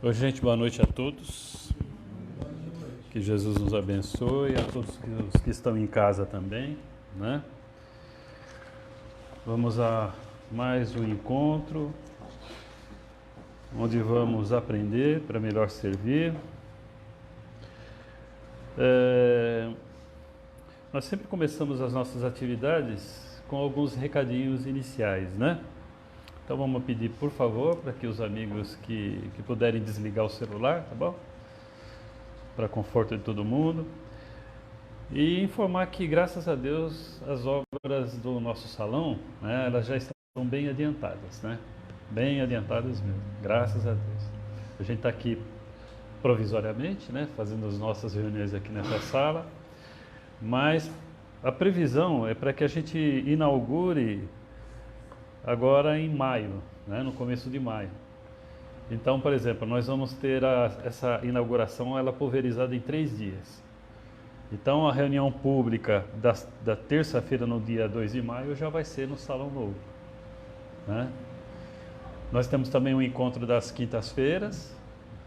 Oi, gente, boa noite a todos. Que Jesus nos abençoe, a todos os que estão em casa também, né? Vamos a mais um encontro, onde vamos aprender para melhor servir. Nós sempre começamos as nossas atividades com alguns recadinhos iniciais, né? Então vamos pedir, por favor, para que os amigos que puderem desligar o celular, tá bom? Para conforto de todo mundo. E informar que, graças a Deus, as obras do nosso salão, né, elas já estão bem adiantadas, né? Bem adiantadas mesmo, graças a Deus. A gente está aqui provisoriamente, né, fazendo as nossas reuniões aqui nessa sala, mas a previsão é para que a gente inaugure agora em maio, né, no começo de maio. Então, por exemplo, nós vamos ter essa inauguração ela pulverizada em 3 dias. Então, a reunião pública da terça-feira, no dia 2 de maio, já vai ser no Salão Novo, né? Nós temos também um encontro das quintas-feiras,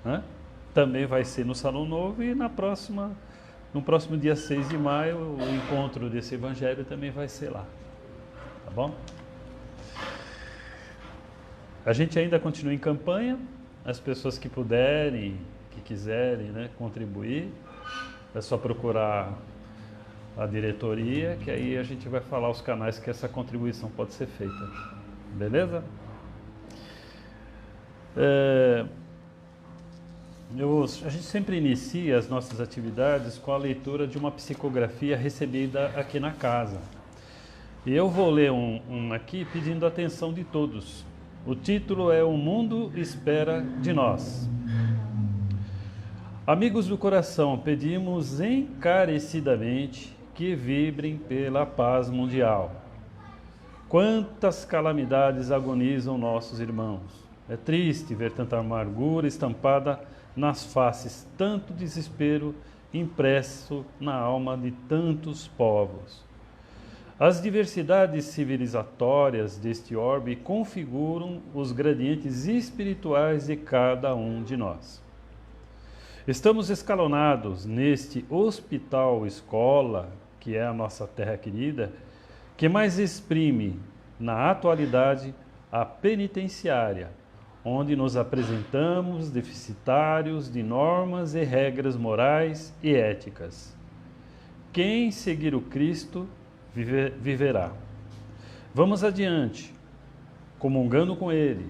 né? Também vai ser no Salão Novo, e no próximo dia 6 de maio, o encontro desse evangelho também vai ser lá, tá bom? A gente ainda continua em campanha, as pessoas que puderem, que quiserem, né, contribuir, é só procurar a diretoria, que aí a gente vai falar os canais que essa contribuição pode ser feita, beleza? A gente sempre inicia as nossas atividades com a leitura de uma psicografia recebida aqui na casa. E eu vou ler um aqui pedindo a atenção de todos. O título é O Mundo Espera de Nós. Amigos do coração, pedimos encarecidamente que vibrem pela paz mundial. Quantas calamidades agonizam nossos irmãos. É triste ver tanta amargura estampada nas faces, tanto desespero impresso na alma de tantos povos. As diversidades civilizatórias deste orbe configuram os gradientes espirituais de cada um de nós. Estamos escalonados neste hospital-escola, que é a nossa terra querida, que mais exprime, na atualidade, a penitenciária, onde nos apresentamos deficitários de normas e regras morais e éticas. Quem seguir o Cristo viverá. Vamos adiante, comungando com Ele,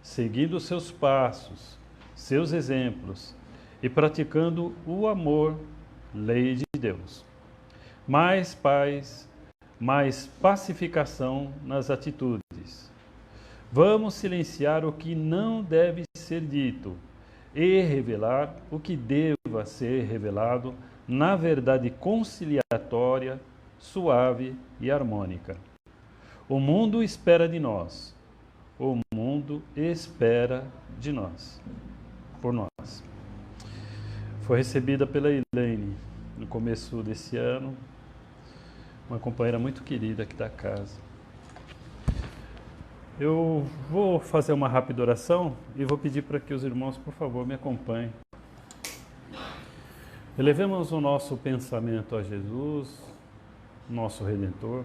seguindo seus passos, seus exemplos e praticando o amor, lei de Deus. Mais paz, mais pacificação nas atitudes. Vamos silenciar o que não deve ser dito e revelar o que deva ser revelado na verdade conciliatória, suave e harmônica. O mundo espera de nós. O mundo espera de nós. Por nós. Foi recebida pela Elaine no começo desse ano, uma companheira muito querida aqui da casa. Eu vou fazer uma rápida oração e vou pedir para que os irmãos, por favor, me acompanhem. Elevemos o nosso pensamento a Jesus, nosso Redentor.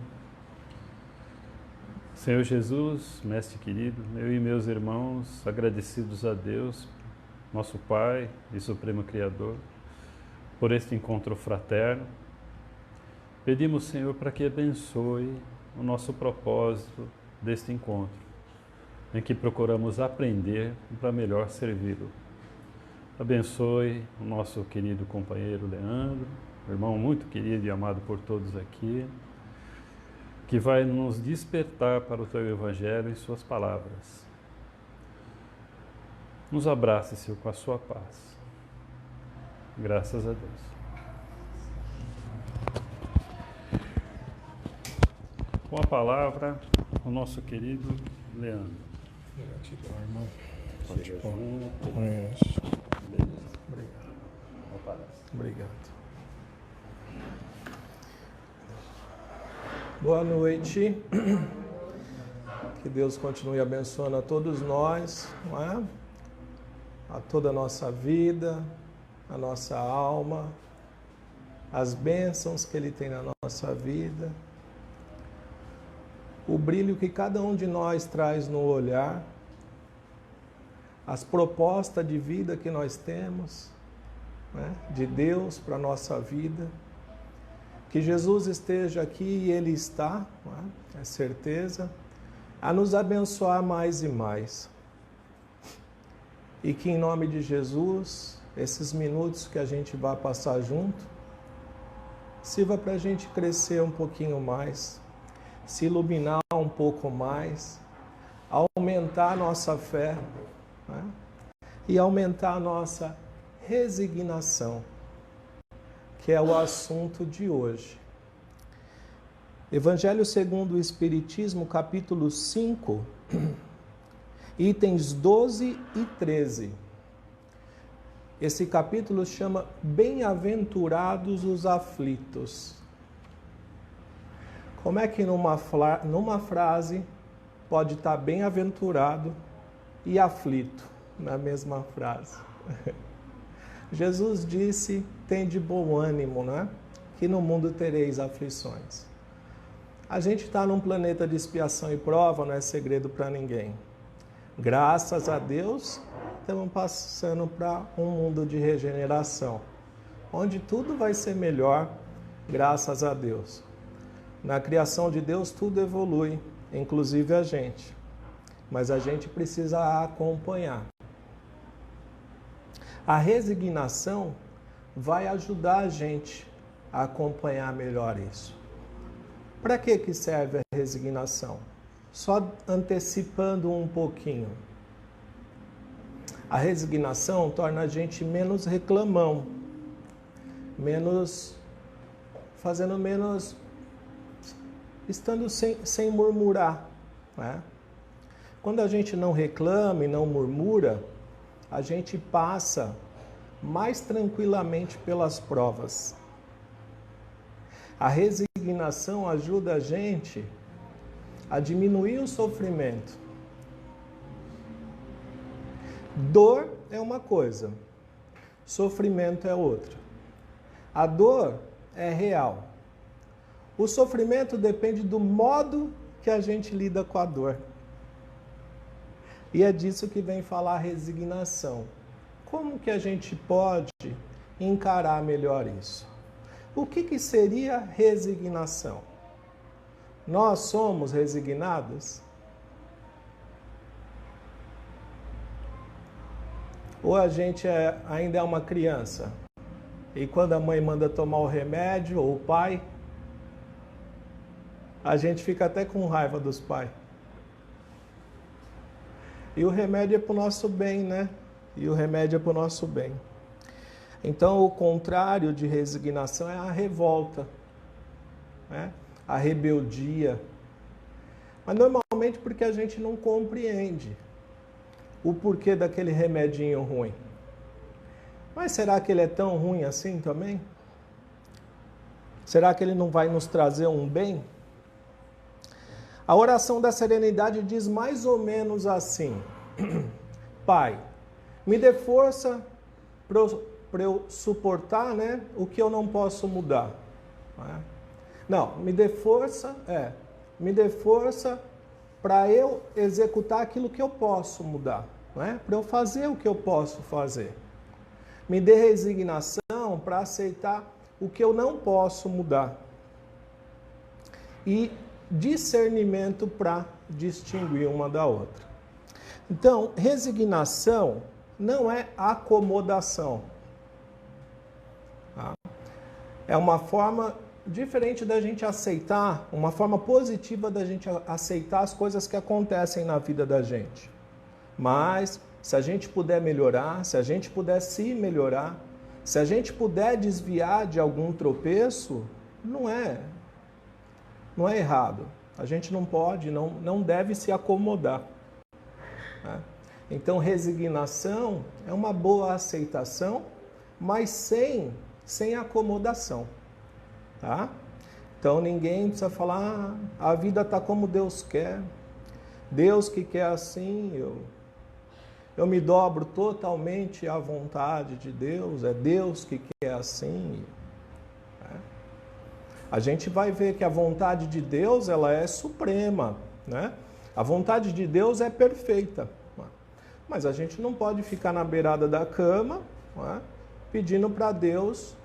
Senhor Jesus, Mestre querido, eu e meus irmãos, agradecidos a Deus, nosso Pai e Supremo Criador, por este encontro fraterno, pedimos, Senhor, para que abençoe o nosso propósito deste encontro, em que procuramos aprender para melhor servi-lo. Abençoe o nosso querido companheiro Leandro, irmão muito querido e amado por todos aqui, que vai nos despertar para o Teu Evangelho e Suas palavras. Nos abrace, Senhor, com a Sua paz. Graças a Deus. Com a palavra, o nosso querido Leandro. Gratidão, irmão. Pode pôr. Obrigado. Obrigado. Boa noite. Que Deus continue abençoando a todos nós, não é? a toda a nossa vida, a nossa alma, as bênçãos que Ele tem na nossa vida, o brilho que cada um de nós traz no olhar, as propostas de vida que nós temos, né, de Deus para a nossa vida. Que Jesus esteja aqui e Ele está, né, é certeza, a nos abençoar mais e mais. E que em nome de Jesus, esses minutos que a gente vai passar junto, sirva para a gente crescer um pouquinho mais, se iluminar um pouco mais, aumentar a nossa fé, né? E aumentar a nossa resignação, que é o assunto de hoje. Evangelho segundo o Espiritismo, capítulo 5, itens 12 e 13. Esse capítulo chama Bem-aventurados os aflitos. Como é que numa frase pode estar bem-aventurado e aflito na mesma frase? Jesus disse, tende bom ânimo, né? Que no mundo tereis aflições. A gente está num planeta de expiação e prova, não é segredo para ninguém. Graças a Deus, estamos passando para um mundo de regeneração, onde tudo vai ser melhor, graças a Deus. Na criação de Deus, tudo evolui, inclusive a gente. Mas a gente precisa acompanhar. A resignação vai ajudar a gente a acompanhar melhor isso. Para que serve a resignação? Só antecipando um pouquinho. A resignação torna a gente menos reclamão, estando sem murmurar, né? Quando a gente não reclama e não murmura, a gente passa mais tranquilamente pelas provas. A resignação ajuda a gente a diminuir o sofrimento. Dor é uma coisa, sofrimento é outra. A dor é real. O sofrimento depende do modo que a gente lida com a dor. E é disso que vem falar a resignação. Como que a gente pode encarar melhor isso? O que seria resignação? Nós somos resignados? Ou a gente ainda é uma criança? E quando a mãe manda tomar o remédio, ou o pai, a gente fica até com raiva dos pais. E o remédio é para o nosso bem, né? E o remédio é para o nosso bem. Então, o contrário de resignação é a revolta, né? A rebeldia. Mas normalmente porque a gente não compreende o porquê daquele remedinho ruim. Mas será que ele é tão ruim assim também? Será que ele não vai nos trazer um bem? A oração da serenidade diz mais ou menos assim: Pai, me dê força para eu suportar, né, o que eu não posso mudar. Não, me dê força para eu executar aquilo que eu posso mudar, né? Para eu fazer o que eu posso fazer. Me dê resignação para aceitar o que eu não posso mudar. E discernimento para distinguir uma da outra. Então, resignação não é acomodação. Tá? É uma forma diferente da gente aceitar, uma forma positiva da gente aceitar as coisas que acontecem na vida da gente. Mas, se a gente puder melhorar, se a gente puder se melhorar, se a gente puder desviar de algum tropeço, não é errado. A gente não pode, não deve se acomodar. Né? Então, resignação é uma boa aceitação, mas sem acomodação. Tá? Então, ninguém precisa falar, a vida está como Deus quer. Deus que quer assim, Eu me dobro totalmente à vontade de Deus, é Deus que quer assim. Né? A gente vai ver que a vontade de Deus, ela é suprema, né? A vontade de Deus é perfeita. Mas a gente não pode ficar na beirada da cama, né, pedindo para Deus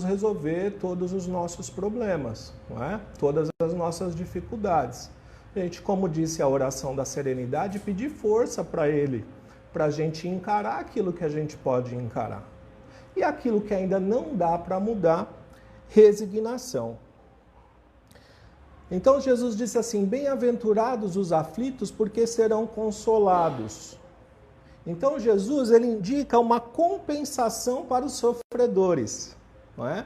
resolver todos os nossos problemas, né, todas as nossas dificuldades. A gente, como disse a oração da serenidade, pedir força para Ele, para a gente encarar aquilo que a gente pode encarar. E aquilo que ainda não dá para mudar, resignação. Então Jesus disse assim, bem-aventurados os aflitos, porque serão consolados. Então Jesus, ele indica uma compensação para os sofredores, não é?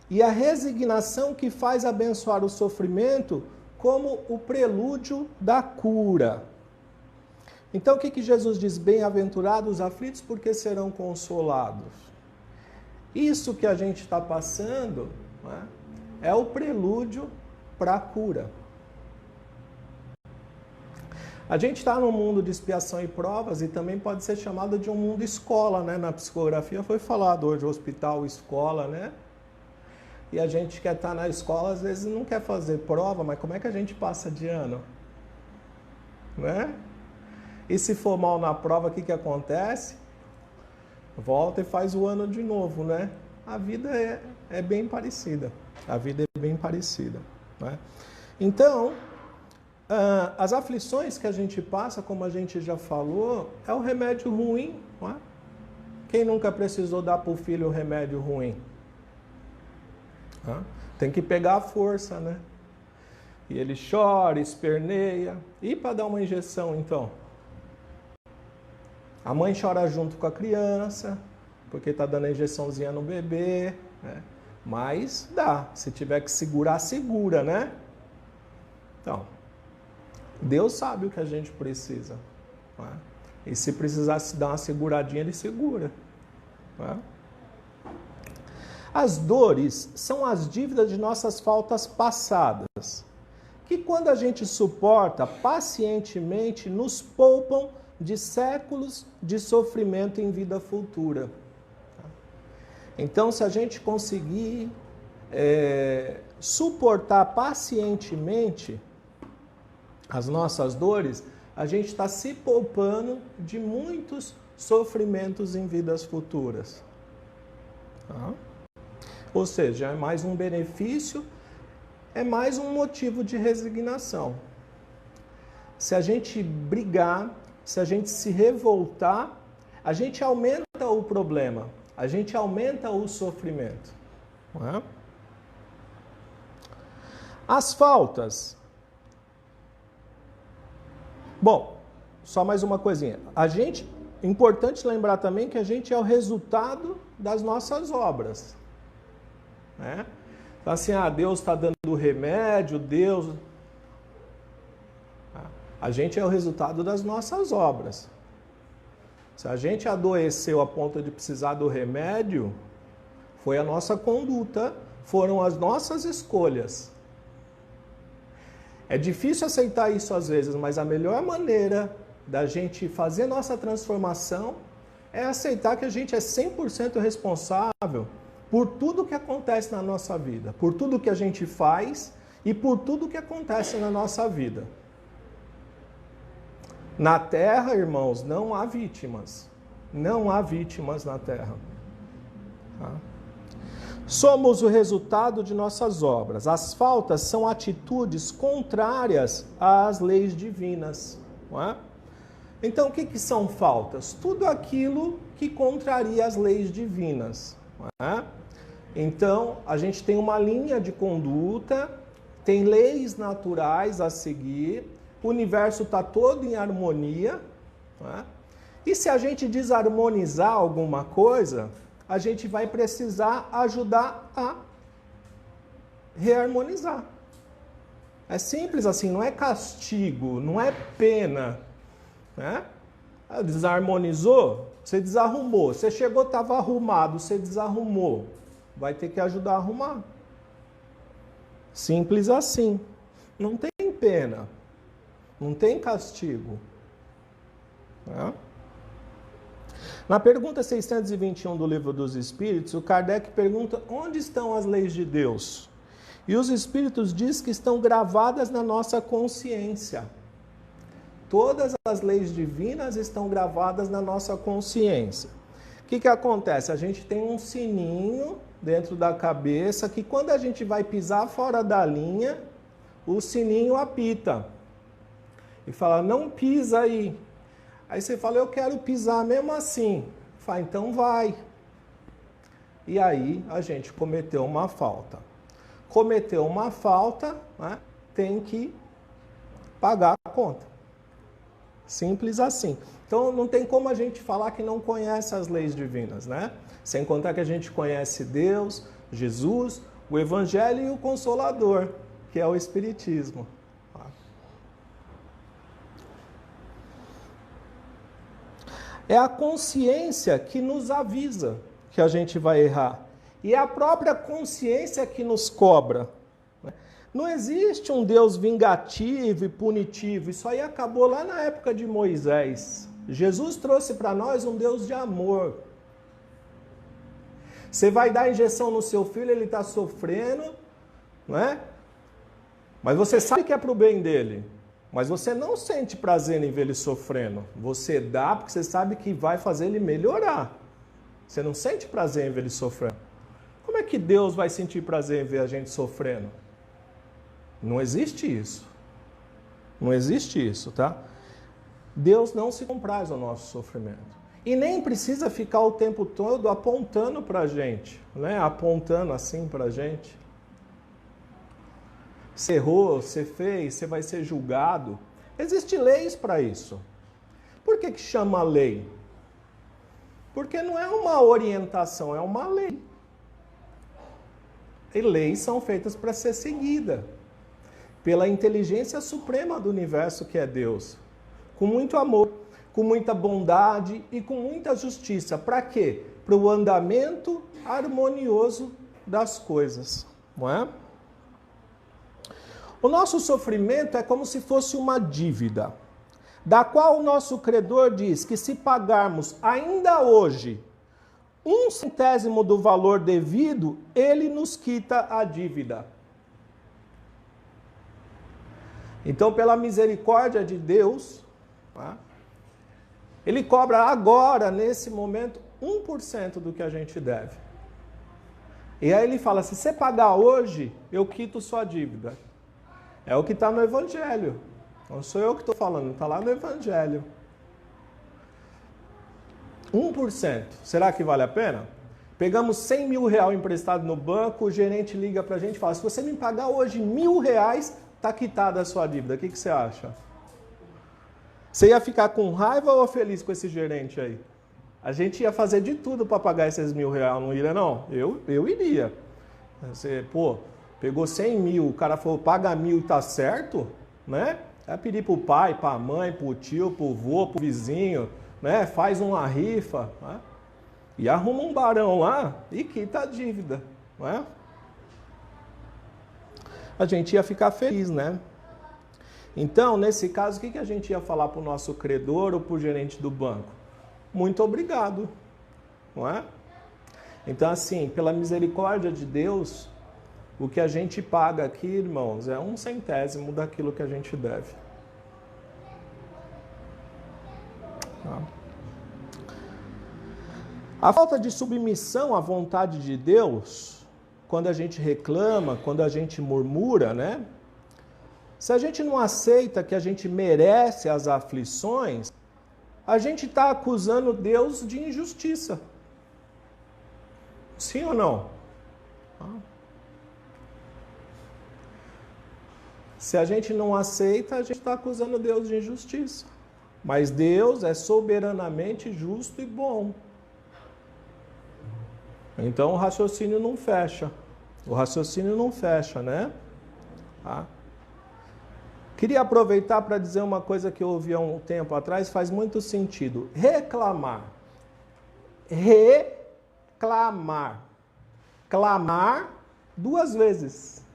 E a resignação que faz abençoar o sofrimento como o prelúdio da cura. Então o que Jesus diz? Bem-aventurados os aflitos, porque serão consolados. Isso que a gente está passando, não é o prelúdio para a cura. A gente está num mundo de expiação e provas e também pode ser chamado de um mundo escola, né? Na psicografia foi falado hoje, hospital, escola, né? E a gente quer estar na escola, às vezes não quer fazer prova, mas como é que a gente passa de ano? Né? E se for mal na prova, o que acontece? Volta e faz o ano de novo, né? A vida é bem parecida. A vida é bem parecida, né? Então, as aflições que a gente passa, como a gente já falou, é o remédio ruim, não é? Quem nunca precisou dar para o filho o remédio ruim? Tem que pegar a força, né? E ele chora, esperneia. E para dar uma injeção, então? A mãe chora junto com a criança, porque está dando a injeçãozinha no bebê, né? Mas dá. Se tiver que segurar, segura, né? Então, Deus sabe o que a gente precisa. Não é? E se precisar se dar uma seguradinha, Ele segura. Não é? As dores são as dívidas de nossas faltas passadas, que quando a gente suporta pacientemente, nos poupam de séculos de sofrimento em vida futura. Então, se a gente conseguir suportar pacientemente as nossas dores, a gente está se poupando de muitos sofrimentos em vidas futuras. Tá? Ou seja, é mais um benefício, é mais um motivo de resignação. Se a gente brigar, se a gente se revoltar, a gente aumenta o problema, a gente aumenta o sofrimento. Não é? As faltas. Bom, só mais uma coisinha. Importante lembrar também que a gente é o resultado das nossas obras. Né? Então, assim, Deus está dando o remédio, Deus... A gente é o resultado das nossas obras. Se a gente adoeceu a ponto de precisar do remédio, foi a nossa conduta, foram as nossas escolhas. É difícil aceitar isso às vezes, mas a melhor maneira da gente fazer nossa transformação é aceitar que a gente é 100% responsável por tudo que acontece na nossa vida, por tudo que a gente faz e por tudo que acontece na nossa vida. Na Terra, irmãos, não há vítimas. Não há vítimas na Terra. Tá? Somos o resultado de nossas obras. As faltas são atitudes contrárias às leis divinas. Não é? Então, o que são faltas? Tudo aquilo que contraria as leis divinas. Não é? Então, a gente tem uma linha de conduta, tem leis naturais a seguir, o universo está todo em harmonia. Não é? E se a gente desarmonizar alguma coisa, a gente vai precisar ajudar a reharmonizar. É simples assim, não é castigo, não é pena. Né? Desarmonizou, você desarrumou. Você chegou, estava arrumado, você desarrumou. Vai ter que ajudar a arrumar. Simples assim. Não tem pena, não tem castigo. Né? Na pergunta 621 do Livro dos Espíritos, o Kardec pergunta onde estão as leis de Deus? E os Espíritos dizem que estão gravadas na nossa consciência. Todas as leis divinas estão gravadas na nossa consciência. O que acontece? A gente tem um sininho dentro da cabeça que quando a gente vai pisar fora da linha, o sininho apita. E fala, não pisa aí. Aí você fala, eu quero pisar mesmo assim. Fala, então vai. E aí a gente cometeu uma falta. Cometeu uma falta, né, tem que pagar a conta. Simples assim. Então não tem como a gente falar que não conhece as leis divinas, né? Sem contar que a gente conhece Deus, Jesus, o Evangelho e o Consolador, que é o Espiritismo. É a consciência que nos avisa que a gente vai errar. E é a própria consciência que nos cobra. Não existe um Deus vingativo e punitivo. Isso aí acabou lá na época de Moisés. Jesus trouxe para nós um Deus de amor. Você vai dar injeção no seu filho, ele está sofrendo, não é? Mas você sabe que é para o bem dele. Mas você não sente prazer em ver ele sofrendo. Você dá porque você sabe que vai fazer ele melhorar. Você não sente prazer em ver ele sofrendo. Como é que Deus vai sentir prazer em ver a gente sofrendo? Não existe isso. Não existe isso, tá? Deus não se compraz ao nosso sofrimento. E nem precisa ficar o tempo todo apontando para a gente, né? Apontando assim para a gente. Você errou, você fez, você vai ser julgado. Existem leis para isso. Por que chama lei? Porque não é uma orientação, é uma lei. E leis são feitas para ser seguidas pela inteligência suprema do universo que é Deus. Com muito amor, com muita bondade e com muita justiça. Para quê? Para o andamento harmonioso das coisas, não é? O nosso sofrimento é como se fosse uma dívida, da qual o nosso credor diz que se pagarmos ainda hoje 1/100º do valor devido, ele nos quita a dívida. Então, pela misericórdia de Deus, tá? Ele cobra agora, nesse momento, 1% do que a gente deve. E aí ele fala, se você pagar hoje, eu quito sua dívida. É o que está no Evangelho. Não sou eu que estou falando, está lá no Evangelho. 1%. Será que vale a pena? Pegamos 100 mil reais emprestado no banco, o gerente liga para a gente e fala, se você me pagar hoje R$1.000, está quitada a sua dívida. O que você acha? Você ia ficar com raiva ou feliz com esse gerente aí? A gente ia fazer de tudo para pagar esses R$1.000, não iria não? Eu iria. Você, pegou 100 mil, o cara falou, paga 1.000 e tá certo, né? É pedir pro pai, pra mãe, pro tio, pro vô, pro vizinho, né? Faz uma rifa, né? E arruma um barão lá e quita a dívida, né? A gente ia ficar feliz, né? Então, nesse caso, o que a gente ia falar pro nosso credor ou pro gerente do banco? Muito obrigado, não é? Então, assim, pela misericórdia de Deus, o que a gente paga aqui, irmãos, é 1/100º daquilo que a gente deve. A falta de submissão à vontade de Deus, quando a gente reclama, quando a gente murmura, né? Se a gente não aceita que a gente merece as aflições, a gente está acusando Deus de injustiça. Sim ou não? Se a gente não aceita, a gente está acusando Deus de injustiça. Mas Deus é soberanamente justo e bom. Então o raciocínio não fecha. O raciocínio não fecha, né? Tá? Queria aproveitar para dizer uma coisa que eu ouvi há um tempo atrás, faz muito sentido. Reclamar. Reclamar. Clamar 2 vezes.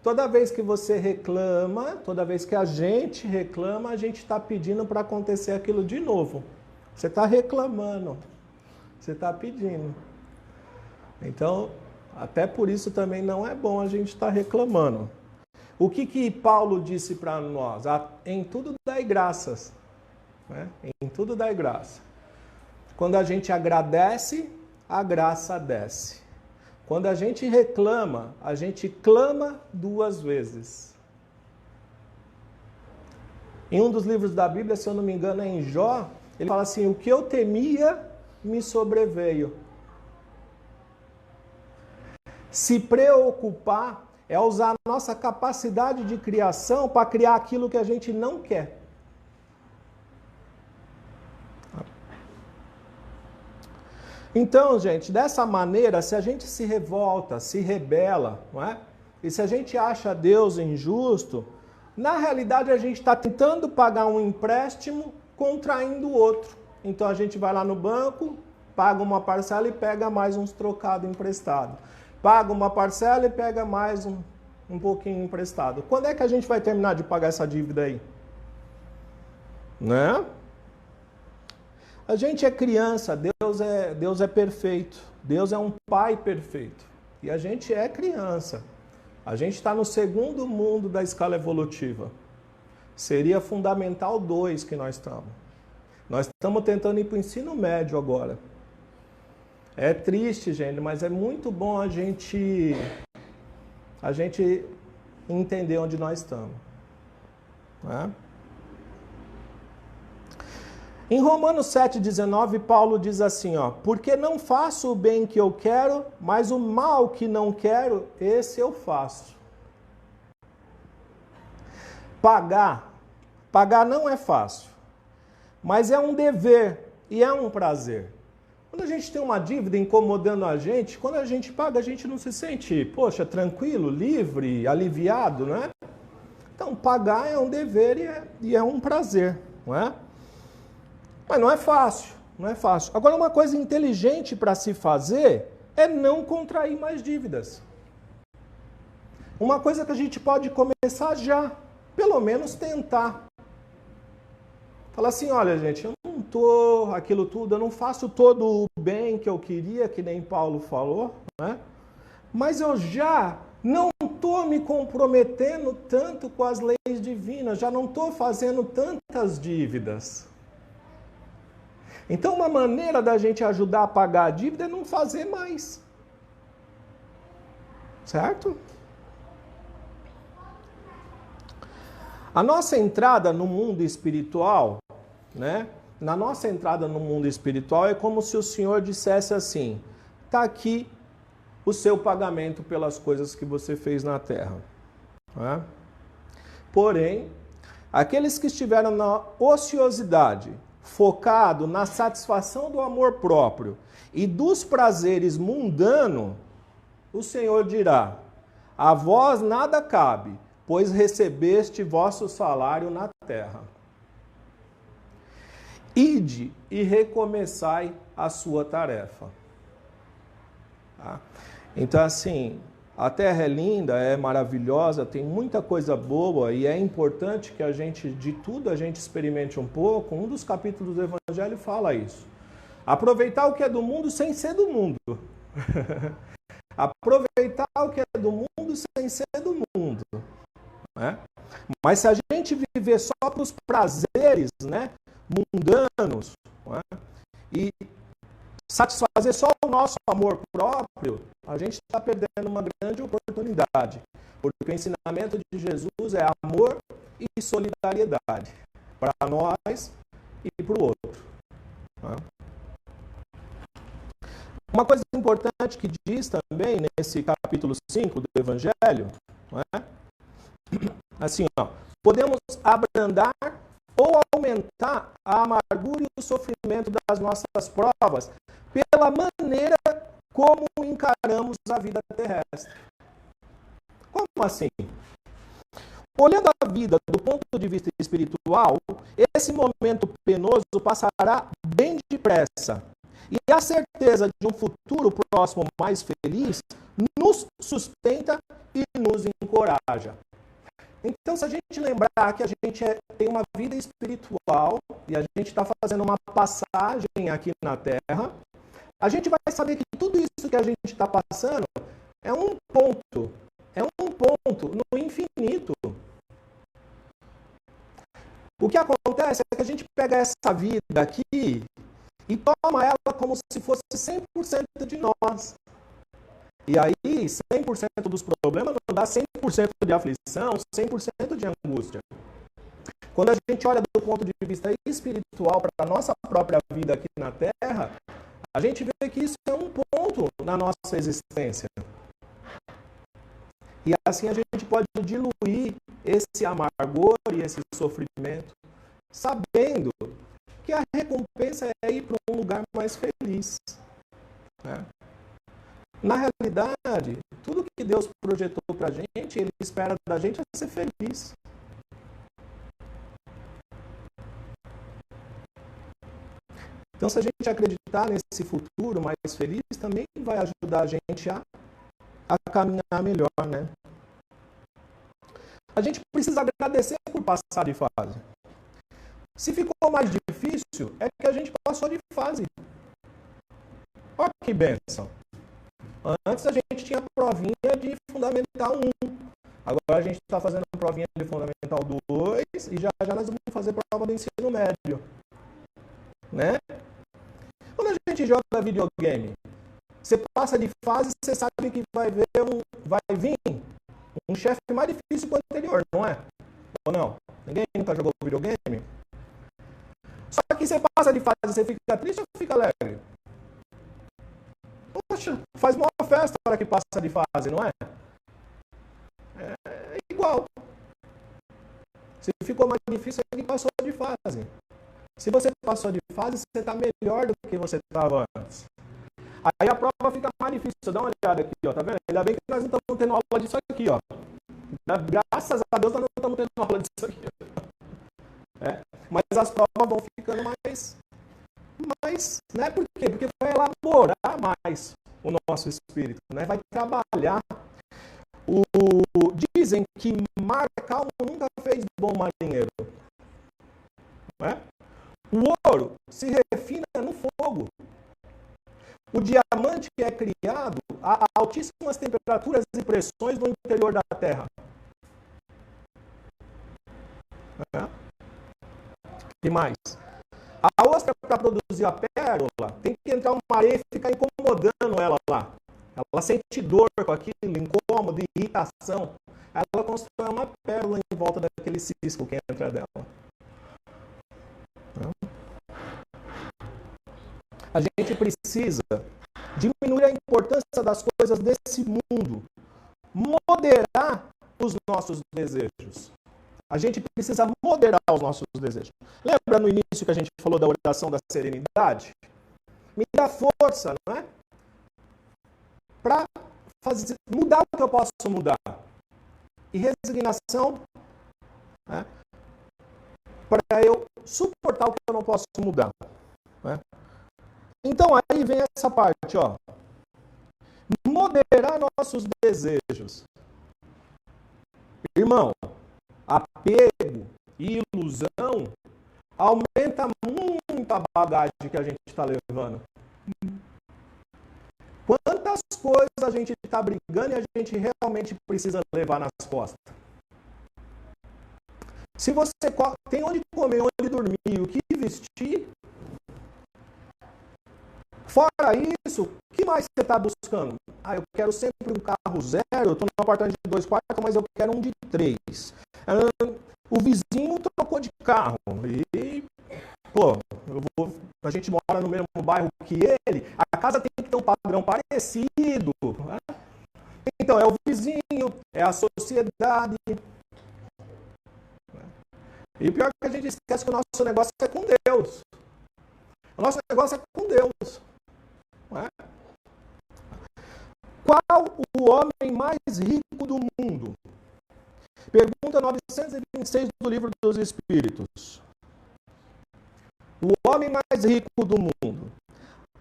Toda vez que você reclama, toda vez que a gente reclama, a gente está pedindo para acontecer aquilo de novo. Você está reclamando. Você está pedindo. Então, até por isso também não é bom a gente estar reclamando. O que Paulo disse para nós? Em tudo dai graças. Né? Em tudo dai graça. Quando a gente agradece, a graça desce. Quando a gente reclama, a gente clama 2 vezes. Em um dos livros da Bíblia, se eu não me engano, é em Jó, ele fala assim, o que eu temia me sobreveio. Se preocupar é usar a nossa capacidade de criação para criar aquilo que a gente não quer. Então, gente, dessa maneira, se a gente se revolta, se rebela, não é? E se a gente acha Deus injusto, na realidade a gente está tentando pagar um empréstimo contraindo o outro. Então a gente vai lá no banco, paga uma parcela e pega mais uns trocados emprestados. Paga uma parcela e pega mais um pouquinho emprestado. Quando é que a gente vai terminar de pagar essa dívida aí? Né? A gente é criança, Deus é perfeito. Deus é um pai perfeito. E a gente é criança. A gente está no 2º mundo da escala evolutiva. Seria fundamental 2 que nós estamos. Nós estamos tentando ir para o ensino médio agora. É triste, gente, mas é muito bom a gente entender onde nós estamos. Né? Em Romanos 7,19, Paulo diz assim, ó, porque não faço o bem que eu quero, mas o mal que não quero, esse eu faço. Pagar não é fácil, mas é um dever e é um prazer. Quando a gente tem uma dívida incomodando a gente, quando a gente paga, a gente não se sente, poxa, tranquilo, livre, aliviado, não é? Então, pagar é um dever e é um prazer, não é? Mas não é fácil, não é fácil. Agora, uma coisa inteligente para se fazer é não contrair mais dívidas. Uma coisa que a gente pode começar já, pelo menos tentar. Fala assim, olha gente, eu não estou aquilo tudo, eu não faço todo o bem que eu queria, que nem Paulo falou, né? Mas eu já não estou me comprometendo tanto com as leis divinas, já não estou fazendo tantas dívidas. Então, uma maneira da gente ajudar a pagar a dívida é não fazer mais. Certo? A nossa entrada no mundo espiritual, né? Na nossa entrada no mundo espiritual é como se o Senhor dissesse assim, está aqui o seu pagamento pelas coisas que você fez na terra. Né? Porém, aqueles que estiveram na ociosidade, focado na satisfação do amor próprio e dos prazeres mundanos, o Senhor dirá, a vós nada cabe, pois recebeste vosso salário na terra. Ide e recomeçai a sua tarefa. Tá? Então, assim, a terra é linda, é maravilhosa, tem muita coisa boa e é importante que a gente, de tudo, a gente experimente um pouco. Um dos capítulos do Evangelho fala isso. Aproveitar o que é do mundo sem ser do mundo. Aproveitar o que é do mundo sem ser do mundo. Né? Mas se a gente viver só para os prazeres, né, mundanos, né, e satisfazer só o nosso amor próprio, a gente está perdendo uma grande oportunidade. Porque o ensinamento de Jesus é amor e solidariedade para nós e para o outro. Né? Uma coisa importante que diz também nesse capítulo 5 do Evangelho, não é? Assim, ó, podemos abrandar ou aumentar a amargura e o sofrimento das nossas provas pela maneira como encaramos a vida terrestre. Como assim? Olhando a vida do ponto de vista espiritual, esse momento penoso passará bem depressa. E a certeza de um futuro próximo mais feliz nos sustenta e nos encoraja. Então, se a gente lembrar que a gente tem uma vida espiritual e a gente está fazendo uma passagem aqui na Terra, a gente vai saber que tudo isso que a gente está passando é um ponto no infinito. O que acontece é que a gente pega essa vida aqui e toma ela como se fosse 100% de nós. E aí, 100% dos problemas não dá 100% de aflição, 100% de angústia. Quando a gente olha do ponto de vista espiritual para a nossa própria vida aqui na Terra, a gente vê que isso é um ponto na nossa existência. E assim a gente pode diluir esse amargor e esse sofrimento, sabendo que a recompensa é ir para um lugar mais feliz. Né? Na realidade, tudo que Deus projetou para a gente, Ele espera da gente é ser feliz. Então, se a gente acreditar nesse futuro mais feliz, também vai ajudar a gente a caminhar melhor, né? A gente precisa agradecer por passar de fase. Se ficou mais difícil, é que a gente passou de fase. Olha que bênção. Antes a gente tinha provinha de Fundamental 1. Agora a gente está fazendo provinha de Fundamental 2 e já nós vamos fazer prova do ensino médio. Né? Quando a gente joga videogame, você passa de fase, você sabe que vai vir um chefe mais difícil que o anterior, não é? Ou não? Ninguém nunca jogou videogame? Só que você passa de fase, você fica triste ou fica alegre? Poxa, faz uma festa na hora que passa de fase, não é? É igual. Se ficou mais difícil, é que passou de fase. Se você passou de fase, você está melhor do que você estava antes. Aí a prova fica mais difícil. Dá uma olhada aqui, ó, tá vendo? Ainda bem que nós não estamos tendo aula disso aqui, ó. Graças a Deus nós não estamos tendo aula disso aqui. Mas as provas vão ficando mais, né? Por quê? Porque vai elaborar mais o nosso espírito, né? Vai trabalhar. Dizem que mar calmo nunca fez bom marinheiro. Né? O ouro se refina no fogo. O diamante é criado a altíssimas temperaturas e pressões no interior da Terra. E mais? A ostra, para produzir a pérola, tem que entrar uma areia e ficar incomodando ela lá. Ela sente dor com aquilo, incômodo, irritação. Ela constrói uma pérola em volta daquele cisco que entra dela. A gente precisa diminuir a importância das coisas desse mundo, moderar os nossos desejos. A gente precisa moderar os nossos desejos. Lembra no início que a gente falou da oração da serenidade? Me dá força, não é? Para mudar o que eu posso mudar. E resignação, né? Para eu suportar o que eu não posso mudar. Né? Então aí vem essa parte, ó. Moderar nossos desejos. Irmão, apego e ilusão aumenta muito a bagagem que a gente está levando. Quantas coisas a gente está brigando e a gente realmente precisa levar nas costas? Se você tem onde comer, onde dormir, o que vestir, fora isso, o que mais você está buscando? Eu quero sempre um carro zero, eu estou num apartamento de 2 quartos, mas eu quero um de 3. O vizinho trocou de carro e, a gente mora no mesmo bairro que ele, a casa tem que ter um padrão parecido. Né? Então, é o vizinho, é a sociedade. E pior que a gente esquece que o nosso negócio é com Deus. O nosso negócio é com Deus. Não é? Qual o homem mais rico do mundo? Pergunta 926 do Livro dos Espíritos. O homem mais rico do mundo.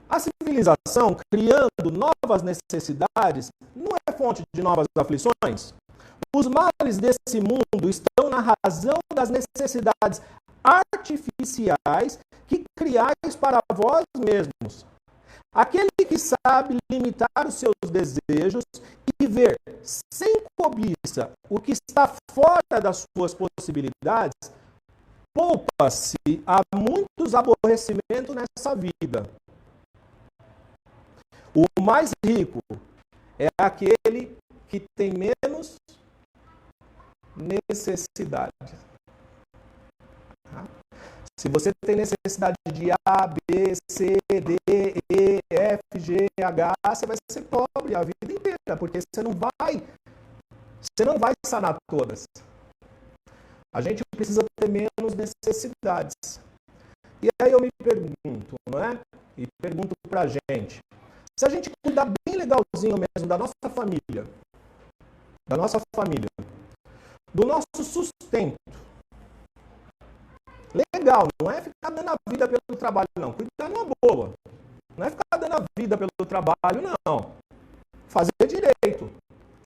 A civilização, criando novas necessidades, não é fonte de novas aflições? Os males desse mundo estão na razão das necessidades artificiais que criais para vós mesmos. Aquele que sabe limitar os seus desejos e ver sem cobiça o que está fora das suas possibilidades, poupa-se a muitos aborrecimentos nessa vida. O mais rico é aquele que tem menos necessidade. Se você tem necessidade de A, B, C, D, E, F, G, H, você vai ser pobre a vida inteira, porque você não vai sanar todas. A gente precisa ter menos necessidades. E aí eu me pergunto, não é? E pergunto pra gente, se a gente cuidar bem legalzinho mesmo da nossa família, do nosso sustento, legal, não é ficar dando a vida pelo trabalho, não. Cuidar numa boa. Não é ficar dando a vida pelo trabalho, não. Fazer direito.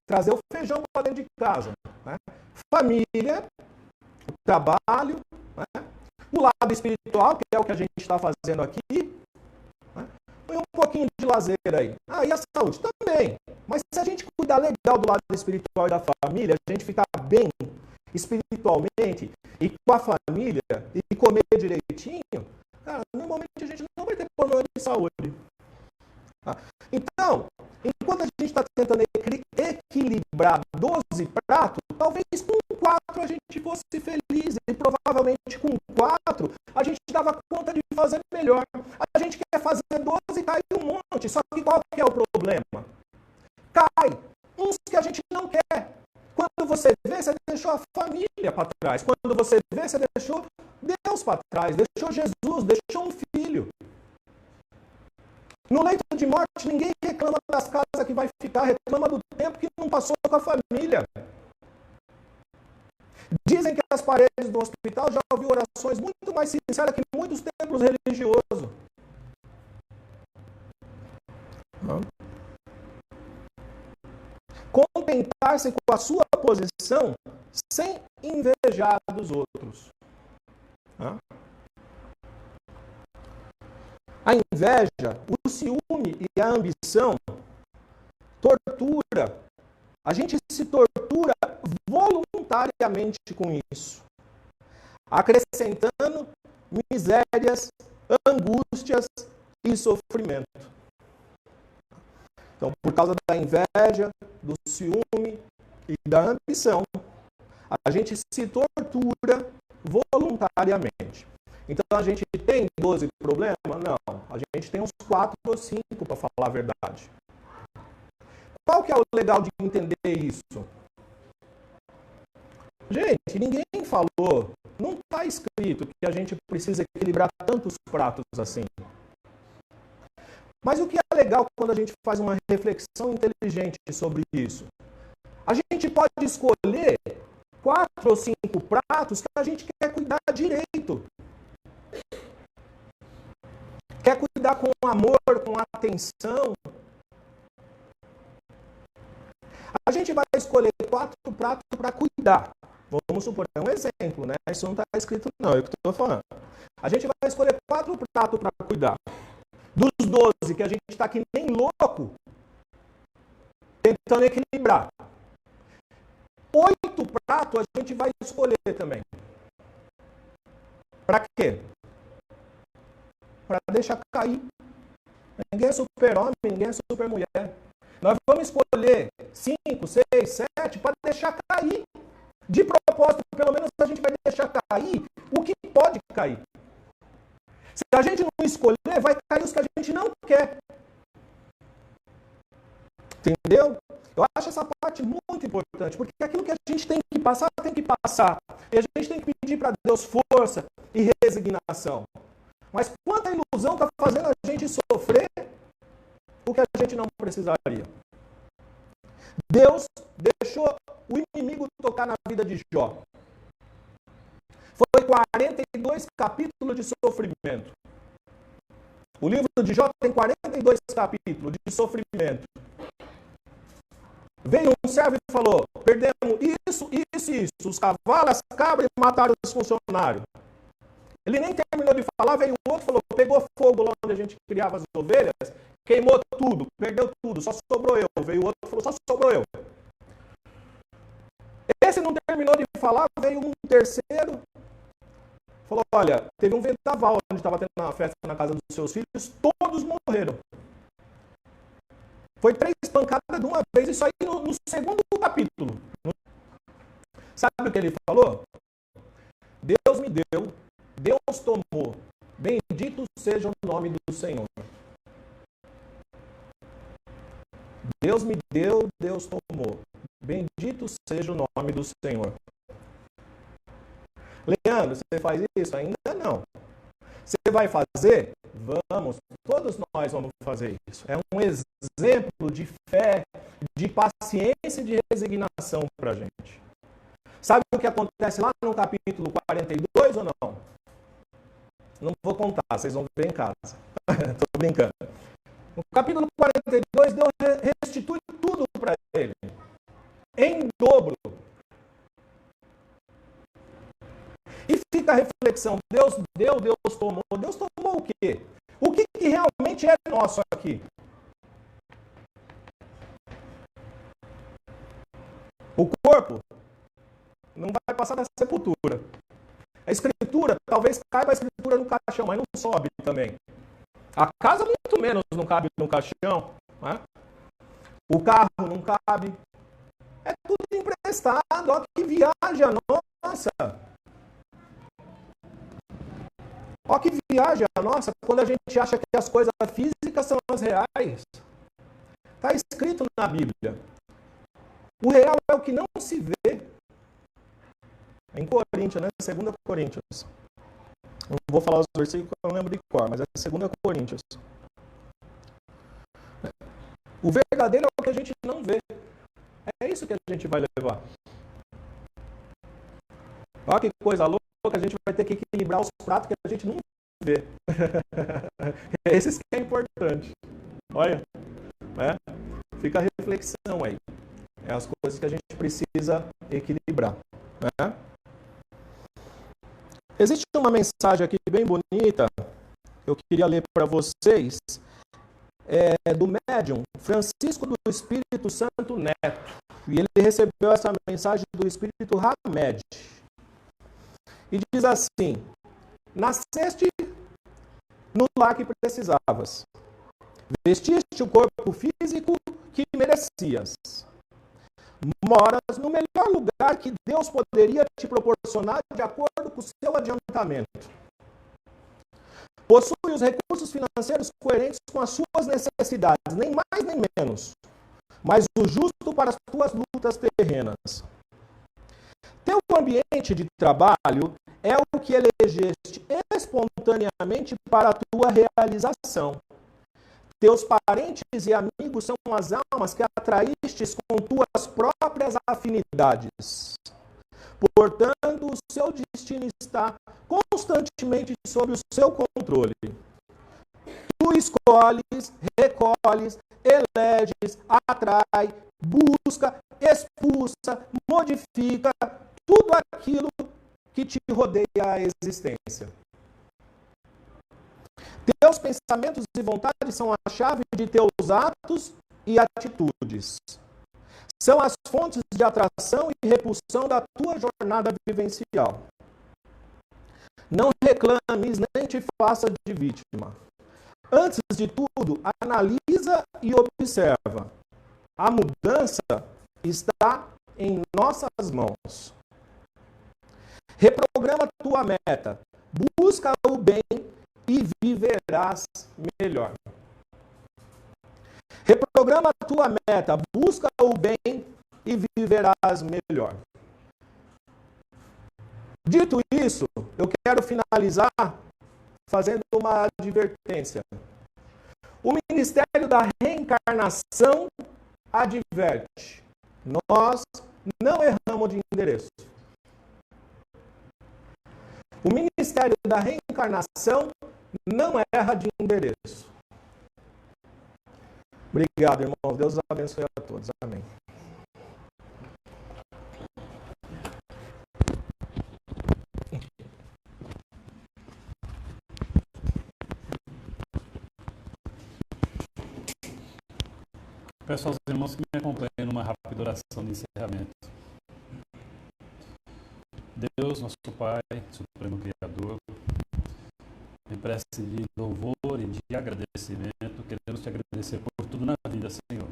Trazer o feijão para dentro de casa. Né? Família, o trabalho, né? O lado espiritual, que é o que a gente está fazendo aqui. Né? E um pouquinho de lazer aí. E a saúde também. Mas se a gente cuidar legal do lado espiritual e da família, a gente ficar bem espiritualmente e com a família e comer direitinho, cara, normalmente a gente não vai ter problema de saúde. Então, enquanto a gente está tentando equilibrar 12 pratos, talvez com 4 a gente fosse feliz e provavelmente com 4 a gente dava conta de fazer melhor. A gente quer fazer 12 e cai um monte, só que qual que é o problema? Cai uns que a gente não quer. Quando você vê, você deixou a família para trás. Quando você vê, você deixou Deus para trás. Deixou Jesus, deixou um filho. No leito de morte, ninguém reclama das casas que vai ficar, reclama do tempo que não passou com a família. Dizem que as paredes do hospital já ouviu orações muito mais sinceras que muitos templos religiosos. Contentar-se com a sua posição sem invejar dos outros. A inveja, o ciúme e a ambição tortura. A gente se tortura voluntariamente com isso, acrescentando misérias, angústias e sofrimento. Então, por causa da inveja, do ciúme e da ambição, a gente se tortura voluntariamente. Então, a gente tem 12 problemas? Não. A gente tem uns 4 ou 5, para falar a verdade. Qual que é o legal de entender isso? Gente, ninguém falou, não está escrito que a gente precisa equilibrar tantos pratos assim. Mas o que é legal quando a gente faz uma reflexão inteligente sobre isso? A gente pode escolher 4 ou 5 pratos que a gente quer cuidar direito. Quer cuidar com amor, com atenção. A gente vai escolher 4 pratos para cuidar. Vamos supor, é um exemplo, né? Isso não está escrito não, é o que eu estou falando. A gente vai escolher 4 pratos para cuidar. Dos 12 que a gente está que nem louco, tentando equilibrar. 8 pratos a gente vai escolher também. Para quê? Para deixar cair. Ninguém é super-homem, ninguém é super-mulher. Nós vamos escolher 5, 6, 7 para deixar cair. De propósito, pelo menos a gente vai deixar cair o que pode cair. Se a gente não escolher, vai cair os que a gente não quer. Entendeu? Eu acho essa parte muito importante, porque aquilo que a gente tem que passar, tem que passar. E a gente tem que pedir para Deus força e resignação. Mas quanta ilusão está fazendo a gente sofrer o que a gente não precisaria. Deus deixou o inimigo tocar na vida de Jó. Foi 42 capítulos de sofrimento. O livro de Jó tem 42 capítulos de sofrimento. Veio um servo e falou, perdemos isso, isso e isso, os cavalos, as cabras e mataram os funcionários. Ele nem terminou de falar, veio um outro e falou, pegou fogo lá onde a gente criava as ovelhas, queimou tudo, perdeu tudo, só sobrou eu. Veio o outro e falou, só sobrou eu. Esse não terminou de falar, veio um terceiro, falou, olha, teve um vendaval onde estava tendo uma festa na casa dos seus filhos, todos morreram. Foi 3 pancadas de uma vez, isso aí no segundo capítulo. Sabe o que ele falou? Deus me deu, Deus tomou, bendito seja o nome do Senhor. Deus me deu, Deus tomou, bendito seja o nome do Senhor. Leandro, você faz isso? Ainda não. Você vai fazer? Vamos, todos nós vamos fazer isso. É um exemplo de fé, de paciência e de resignação para a gente. Sabe o que acontece lá no capítulo 42 ou não? Não vou contar, vocês vão ver em casa. Estou brincando. No capítulo 42, Deus restitui tudo para ele. Em dobro. E fica a reflexão, Deus deu, Deus tomou. Deus tomou o quê? O que realmente é nosso aqui? O corpo não vai passar da sepultura. A escritura, talvez caiba a escritura no caixão, mas não sobe também. A casa, muito menos, não cabe no caixão. Né? O carro não cabe. É tudo emprestado. Olha que viagem a nossa. Olha que viagem a nossa quando a gente acha que as coisas físicas são as reais. Está escrito na Bíblia. O real é o que não se vê. Em Coríntios, né? 2 Coríntios. Não vou falar os versículos, eu não lembro de cor, mas é 2 Coríntios. O verdadeiro é o que a gente não vê. É isso que a gente vai levar. Olha que coisa louca, a gente vai ter que equilibrar os pratos que a gente não vê. É esses que é importante. Olha, né? Fica a reflexão aí. É as coisas que a gente precisa equilibrar. Né? Existe uma mensagem aqui bem bonita, eu queria ler para vocês, do médium Francisco do Espírito Santo Neto. E ele recebeu essa mensagem do Espírito Hamed. E diz assim: nasceste no lar que precisavas, vestiste o corpo físico que merecias, moras no melhor lugar que Deus poderia te proporcionar de acordo com o seu adiantamento. Possui os recursos financeiros coerentes com as suas necessidades, nem mais nem menos, mas o justo para as tuas lutas terrenas. Teu ambiente de trabalho é o que elegeste espontaneamente para a tua realização. Teus parentes e amigos são as almas que atraístes com tuas próprias afinidades. Portanto, o seu destino está constantemente sob o seu controle. Tu escolhes, recolhes, eleges, atrai, busca, expulsa, modifica tudo aquilo que te rodeia a existência. Teus pensamentos e vontades são a chave de teus atos e atitudes. São as fontes de atração e repulsão da tua jornada vivencial. Não reclames nem te faça de vítima. Antes de tudo, analisa e observa. A mudança está em nossas mãos. Reprograma tua meta. Busca o bem e viverás melhor. Reprograma a tua meta, busca o bem e viverás melhor. Dito isso, eu quero finalizar fazendo uma advertência. O Ministério da Reencarnação adverte: nós não erramos de endereço. O Ministério da Reencarnação não erra de endereço. Obrigado, irmãos. Deus abençoe a todos. Amém. Peço aos irmãos que me acompanhem numa rápida oração de encerramento. Deus, nosso Pai, Supremo Criador, em prece de louvor e de agradecimento, queremos te agradecer por tudo na vida, Senhor.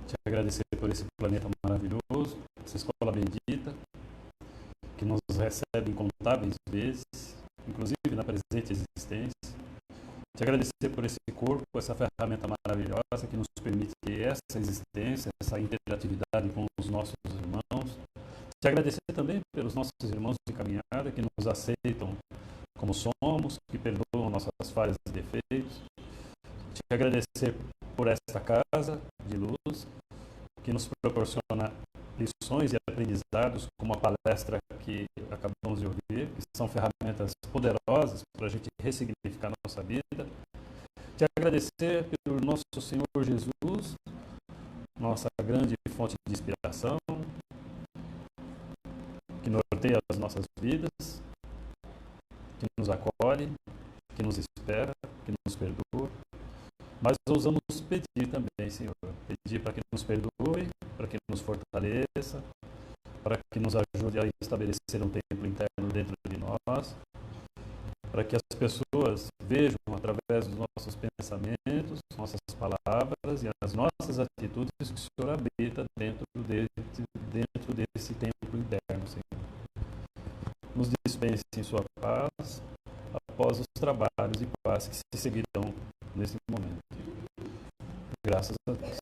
Te agradecer por esse planeta maravilhoso, essa escola bendita, que nos recebe incontáveis vezes, inclusive na presente existência. Te agradecer por esse corpo, essa ferramenta maravilhosa que nos permite essa existência, essa interatividade com os nossos irmãos. Te agradecer também pelos nossos irmãos de caminhada que nos aceitam como somos, que perdoam nossas falhas e defeitos. Te agradecer por esta casa de luz que nos proporciona lições e aprendizados, como a palestra que acabamos de ouvir, que são ferramentas poderosas para a gente ressignificar a nossa vida. Te agradecer pelo nosso Senhor Jesus, nossa grande fonte de inspiração, que norteia as nossas vidas, que nos acolhe, que nos espera, que nos perdoa. Mas ousamos pedir também, Senhor, pedir para que nos perdoe, para que nos fortaleça, para que nos ajude a estabelecer um templo interno dentro de nós, para que as pessoas vejam através dos nossos pensamentos, nossas palavras e as nossas atitudes que o Senhor habita dentro desse templo interno, Senhor. Nos dispense em sua paz após os trabalhos e paz que se seguirão nesse momento. Graças a Deus.